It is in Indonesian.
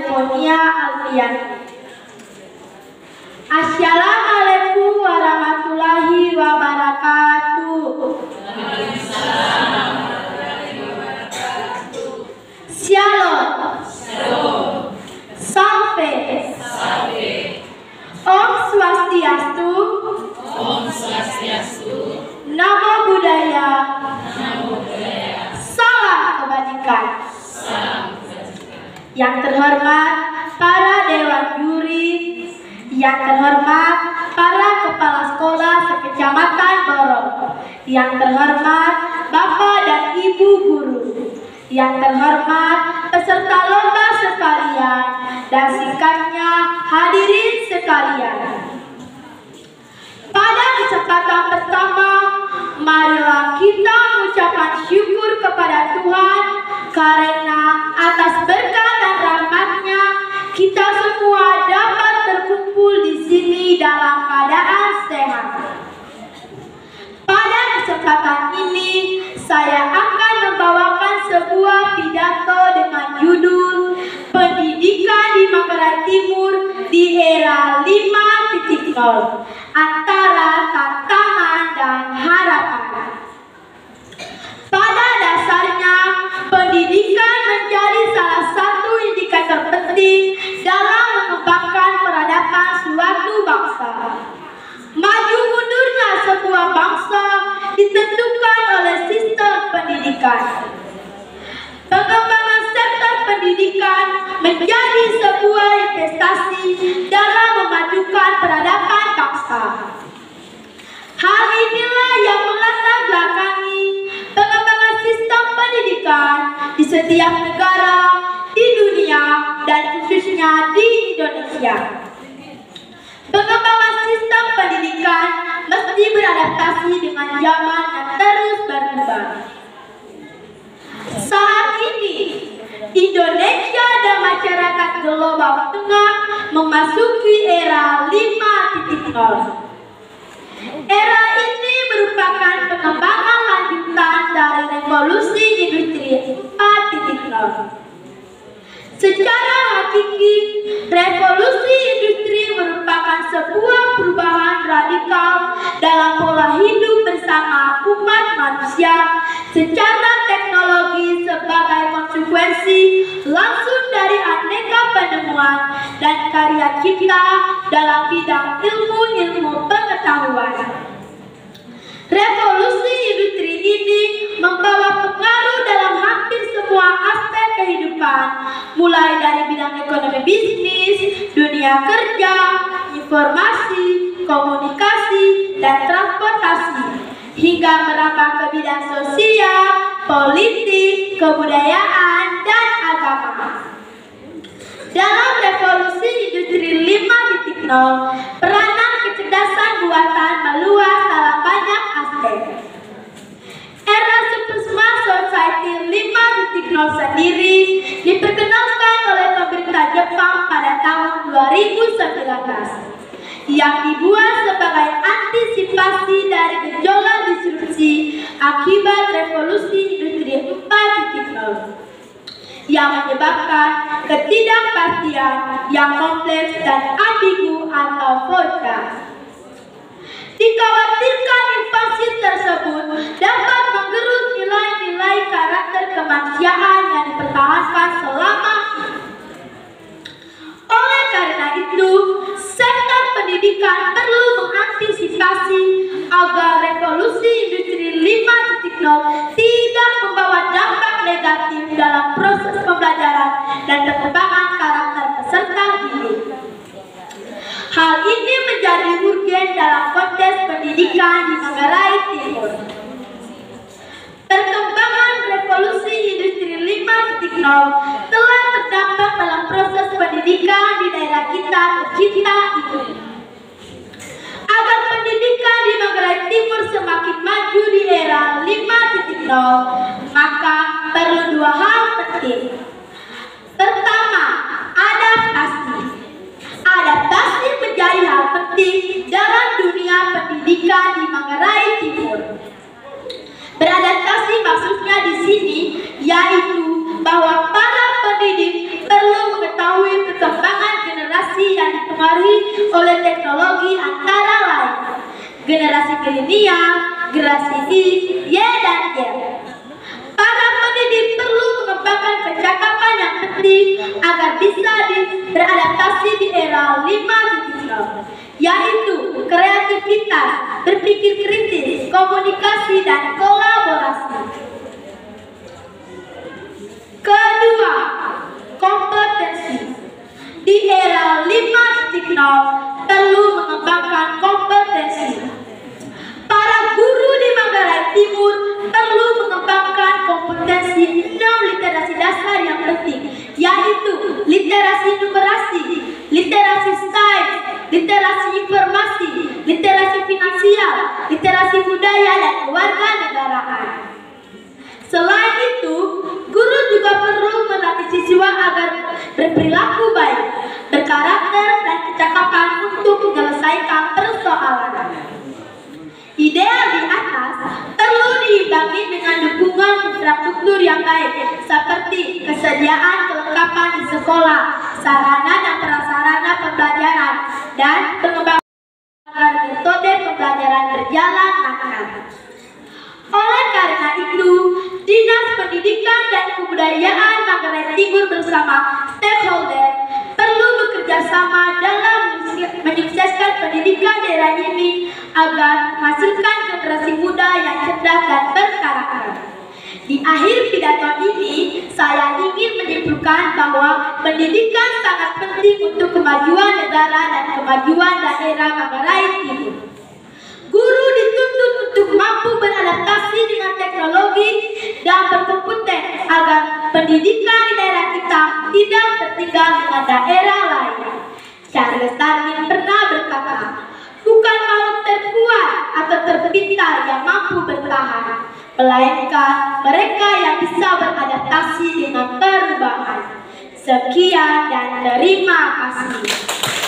California Alfiani. Assalamualaikum warahmatullahi wabarakatuh. Shalom. Salve. Om Swastiastu. Namo Buddhaya. Salam kebajikan. Yang terhormat para dewan juri, yang terhormat para kepala sekolah sekecamatan Borong, yang terhormat Bapak dan Ibu guru, yang terhormat peserta lomba sekalian, dan singkatnya hadirin sekalian. Pada kesempatan pertama, marilah kita mengucapkan syukur kepada Tuhan karena atas berkat dan rahmat-Nya kita semua dapat terkumpul di sini dalam keadaan sehat. Pada kesempatan ini, saya akan membawakan sebuah pidato dengan judul Pendidikan di Manggarai Timur di Era 5.0, Antara Tantangan dan Harapan. Pada dasarnya, pendidikan menjadi salah satu indikator penting dalam mengembangkan peradaban suatu bangsa. Maju mundurnya sebuah bangsa ditentukan oleh sistem pendidikan. Pengembangan sektor pendidikan menjadi sebuah investasi dalam memajukan peradaban bangsa. Hal inilah yang melatar belakangi pengembangan sistem pendidikan di setiap negara di dunia dan khususnya di Indonesia. Pengembangan sistem pendidikan mesti beradaptasi dengan zaman yang terus berubah. Saat ini, Indonesia dan masyarakat global tengah memasuki era 5.0. Era ini merupakan pengembangan lanjutan dari revolusi industri 4.0. Secara hakiki, revolusi industri merupakan sebuah perubahan radikal dalam pola hidup bersama umat manusia secara teknologi sebagai konsekuensi langsung dari aneka penemuan dan karya cipta dalam bidang ilmu pengetahuan. Revolusi industri ini membawa pengaruh dalam hampir semua aspek kehidupan, mulai dari bidang ekonomi bisnis, dunia kerja, informasi, komunikasi, dan transportasi, hingga merambah ke bidang sosial, politik, kebudayaan, dan agama. Dalam revolusi industri 5.0, peranan kecerdasan buatan meluas dalam banyak aspek. Era Super Smart Society 5.0 sendiri diperkenalkan oleh pemerintah Jepang pada tahun 2019 yang dibuat sebagai antisipasi dari gejolak disrupsi akibat revolusi industri 4.0 yang menyebabkan ketidakpastian yang kompleks dan ambigu atau VUCA. Dikhawatirkan invasi tersebut dapat menggerus nilai-nilai karakter kemanusiaan yang dipertahankan selama ini. Oleh karena itu, sektor pendidikan perlu mengantisipasi agar revolusi industri 5.0 tidak membawa dampak negatif dalam proses pembelajaran dan pengembangan karakter peserta didik. Hal ini menjadi urgen dalam konteks pendidikan di Manggarai Timur. Perkembangan revolusi industri 5.0 telah berdampak dalam proses pendidikan di daerah kita tercinta ini. Agar pendidikan di Manggarai Timur semakin maju di era 5.0, maka perlu dua hal penting. Pertama, adaptasi. Adaptasi menjadi hal penting dalam dunia pendidikan di Manggarai Timur. Beradaptasi maksudnya di sini yaitu bahwa para pendidik perlu mengetahui yang dipengaruhi oleh teknologi antara lain generasi milenial, generasi Y, dan Y. Para pendidik perlu mengembangkan percakapan yang penting agar bisa beradaptasi di era 5.0, yaitu kreativitas, berpikir kritis, komunikasi, dan kolaborasi. Kedua, kompetensi. Di era 5.0 perlu mengembangkan kompetensi. Para guru di Manggarai Timur perlu mengembangkan kompetensi 6 literasi dasar yang penting, yaitu literasi numerasi, literasi sains, literasi informasi, literasi finansial, literasi budaya, dan kewarganegaraan. Selain itu, guru juga perlu melatih siswa agar berperilaku baik, berkarakter, dan kecakapan untuk menyelesaikan persoalan. Ideal di atas perlu diimbangi dengan dukungan infrastruktur yang baik, seperti kesediaan kelengkapan di sekolah, sarana dan prasarana pembelajaran, dan pengembangan metode pembelajaran berjalan lancar. Oleh karena itu, Dinas Pendidikan dan Kebudayaan Manggarai Timur bersama stakeholder perlu bekerja sama dalam menyukseskan pendidikan daerah ini agar menghasilkan generasi muda yang cerdas dan berkarakter. Di akhir pidato ini, saya ingin menyimpulkan bahwa pendidikan sangat penting untuk kemajuan negara dan kemajuan daerah Manggarai Timur. Guru dituntut untuk mampu beradaptasi dengan teknologi dan berkompeten agar pendidikan di daerah kita tidak tertinggal dengan daerah lain. Charles Darwin pernah berkata, bukan makhluk terkuat atau terpintar yang mampu bertahan, melainkan mereka yang bisa beradaptasi dengan perubahan. Sekian dan terima kasih.